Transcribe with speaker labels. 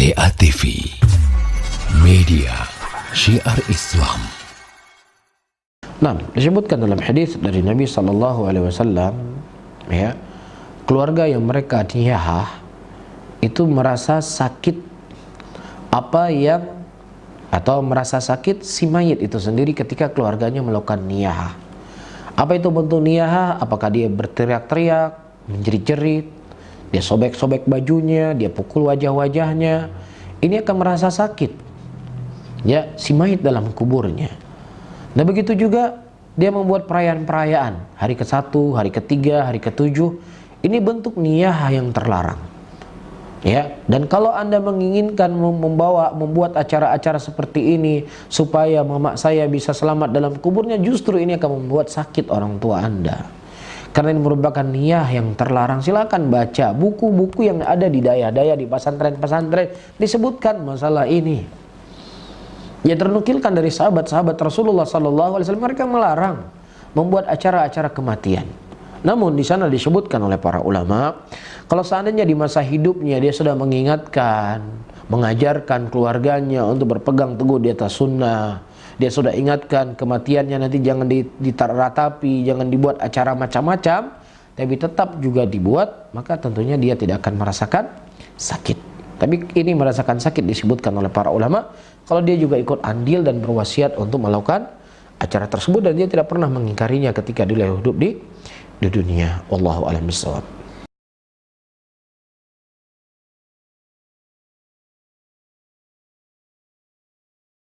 Speaker 1: TA TV, media syiar Islam.
Speaker 2: Nah, disebutkan dalam hadis dari Nabi SAW, ya, keluarga yang mereka niyahah itu merasa sakit atau merasa sakit si mayit itu sendiri ketika keluarganya melakukan niyahah. Apa itu bentuk niyahah? Apakah dia berteriak-teriak, menjerit-jerit, dia sobek-sobek bajunya, dia pukul wajah-wajahnya? Ini akan merasa sakit, ya, si mayit dalam kuburnya. Nah, begitu juga dia membuat perayaan-perayaan hari ke-1, hari ke-3, hari ke-7. Ini bentuk niyahah yang terlarang. Ya, dan kalau Anda menginginkan membuat acara-acara seperti ini supaya mama saya bisa selamat dalam kuburnya, justru ini akan membuat sakit orang tua Anda. Karena ini merupakan niyah yang terlarang. Silakan baca buku-buku yang ada di daya-daya di pesantren-pesantren, disebutkan masalah ini. Ya, ternukilkan dari sahabat-sahabat Rasulullah SAW, mereka melarang membuat acara-acara kematian. Namun di sana disebutkan oleh para ulama, kalau seandainya di masa hidupnya dia sudah mengingatkan, mengajarkan keluarganya untuk berpegang teguh di atas sunnah, dia sudah ingatkan kematiannya nanti jangan ditaratapi, jangan dibuat acara macam-macam, tapi tetap juga dibuat, maka tentunya dia tidak akan merasakan sakit. Tapi ini merasakan sakit disebutkan oleh para ulama kalau dia juga ikut andil dan berwasiat untuk melakukan acara tersebut dan dia tidak pernah mengingkarinya ketika dia hidup di dunia. Wallahu a'lam bishawab.